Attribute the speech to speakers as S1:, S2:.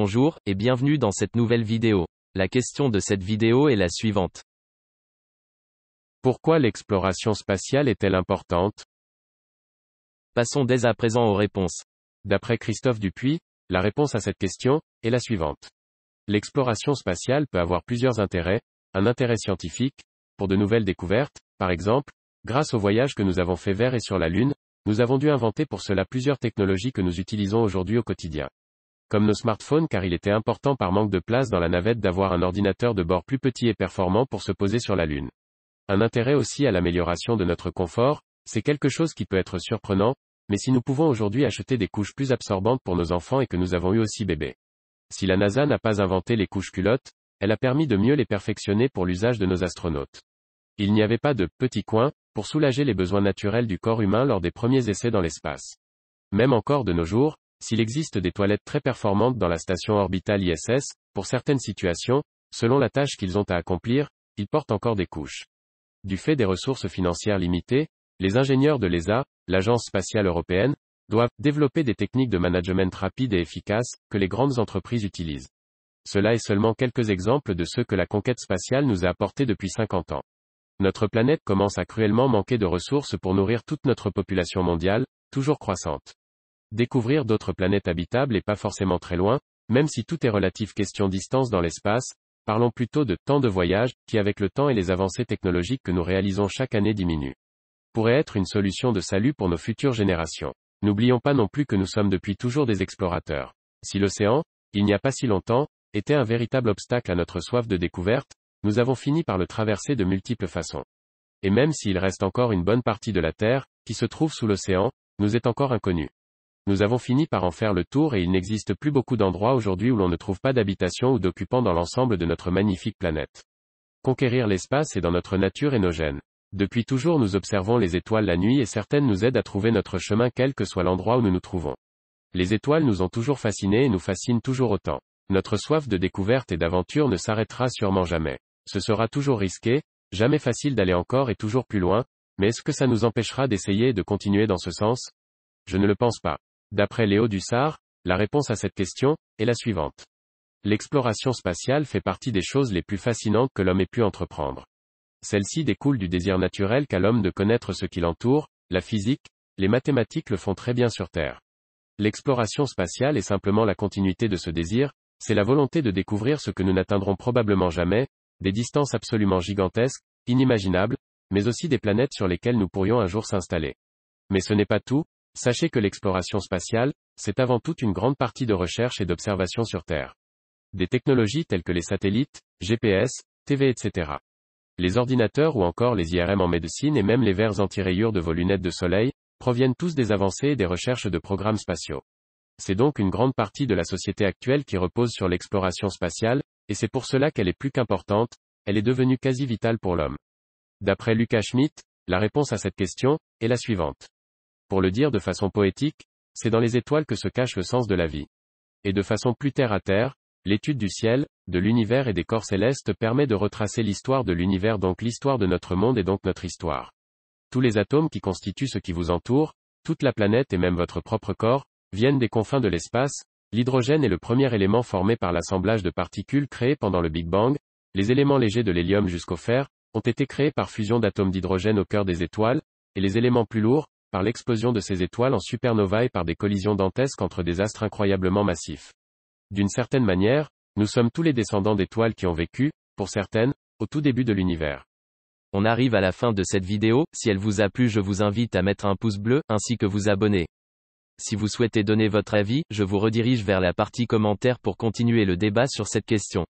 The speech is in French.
S1: Bonjour, et bienvenue dans cette nouvelle vidéo. La question de cette vidéo est la suivante.
S2: Pourquoi l'exploration spatiale est-elle importante?
S1: Passons dès à présent aux réponses.
S2: D'après Christophe Dupuis, la réponse à cette question est la suivante. L'exploration spatiale peut avoir plusieurs intérêts, un intérêt scientifique, pour de nouvelles découvertes, par exemple, grâce au voyage que nous avons fait vers et sur la Lune, nous avons dû inventer pour cela plusieurs technologies que nous utilisons aujourd'hui au quotidien. Comme nos smartphones car il était important par manque de place dans la navette d'avoir un ordinateur de bord plus petit et performant pour se poser sur la Lune. Un intérêt aussi à l'amélioration de notre confort, c'est quelque chose qui peut être surprenant, mais si nous pouvons aujourd'hui acheter des couches plus absorbantes pour nos enfants et que nous avons eu aussi bébé. Si la NASA n'a pas inventé les couches culottes, elle a permis de mieux les perfectionner pour l'usage de nos astronautes. Il n'y avait pas de « petits coins » pour soulager les besoins naturels du corps humain lors des premiers essais dans l'espace. Même encore de nos jours, s'il existe des toilettes très performantes dans la station orbitale ISS, pour certaines situations, selon la tâche qu'ils ont à accomplir, ils portent encore des couches. Du fait des ressources financières limitées, les ingénieurs de l'ESA, l'Agence spatiale européenne, doivent développer des techniques de management rapides et efficaces, que les grandes entreprises utilisent. Cela est seulement quelques exemples de ceux que la conquête spatiale nous a apportés depuis 50 ans. Notre planète commence à cruellement manquer de ressources pour nourrir toute notre population mondiale, toujours croissante. Découvrir d'autres planètes habitables est pas forcément très loin, même si tout est relatif question distance dans l'espace, parlons plutôt de temps de voyage, qui avec le temps et les avancées technologiques que nous réalisons chaque année diminue. Pourrait être une solution de salut pour nos futures générations. N'oublions pas non plus que nous sommes depuis toujours des explorateurs. Si l'océan, il n'y a pas si longtemps, était un véritable obstacle à notre soif de découverte, nous avons fini par le traverser de multiples façons. Et même s'il reste encore une bonne partie de la Terre, qui se trouve sous l'océan, nous est encore inconnu. Nous avons fini par en faire le tour et il n'existe plus beaucoup d'endroits aujourd'hui où l'on ne trouve pas d'habitation ou d'occupants dans l'ensemble de notre magnifique planète. Conquérir l'espace est dans notre nature et nos gènes. Depuis toujours nous observons les étoiles la nuit et certaines nous aident à trouver notre chemin quel que soit l'endroit où nous nous trouvons. Les étoiles nous ont toujours fascinés et nous fascinent toujours autant. Notre soif de découverte et d'aventure ne s'arrêtera sûrement jamais. Ce sera toujours risqué, jamais facile d'aller encore et toujours plus loin, mais est-ce que ça nous empêchera d'essayer et de continuer dans ce sens? Je ne le pense pas. D'après Léo Dussart, la réponse à cette question est la suivante. L'exploration spatiale fait partie des choses les plus fascinantes que l'homme ait pu entreprendre. Celle-ci découle du désir naturel qu'a l'homme de connaître ce qui l'entoure, la physique, les mathématiques le font très bien sur Terre. L'exploration spatiale est simplement la continuité de ce désir, c'est la volonté de découvrir ce que nous n'atteindrons probablement jamais, des distances absolument gigantesques, inimaginables, mais aussi des planètes sur lesquelles nous pourrions un jour s'installer. Mais ce n'est pas tout, sachez que l'exploration spatiale, c'est avant tout une grande partie de recherche et d'observation sur Terre. Des technologies telles que les satellites, GPS, TV etc. Les ordinateurs ou encore les IRM en médecine et même les verres anti-rayures de vos lunettes de soleil, proviennent tous des avancées et des recherches de programmes spatiaux. C'est donc une grande partie de la société actuelle qui repose sur l'exploration spatiale, et c'est pour cela qu'elle est plus qu'importante, elle est devenue quasi vitale pour l'homme. D'après Lucas Schmidt, la réponse à cette question est la suivante. Pour le dire de façon poétique, c'est dans les étoiles que se cache le sens de la vie. Et de façon plus terre à terre, l'étude du ciel, de l'univers et des corps célestes permet de retracer l'histoire de l'univers donc l'histoire de notre monde et donc notre histoire. Tous les atomes qui constituent ce qui vous entoure, toute la planète et même votre propre corps, viennent des confins de l'espace. L'hydrogène est le premier élément formé par l'assemblage de particules créées pendant le Big Bang. Les éléments légers de l'hélium jusqu'au fer, ont été créés par fusion d'atomes d'hydrogène au cœur des étoiles, et les éléments plus lourds, par l'explosion de ces étoiles en supernova et par des collisions dantesques entre des astres incroyablement massifs. D'une certaine manière, nous sommes tous les descendants d'étoiles qui ont vécu, pour certaines, au tout début de l'univers.
S1: On arrive à la fin de cette vidéo, si elle vous a plu je vous invite à mettre un pouce bleu, ainsi que vous abonner. Si vous souhaitez donner votre avis, je vous redirige vers la partie commentaires pour continuer le débat sur cette question.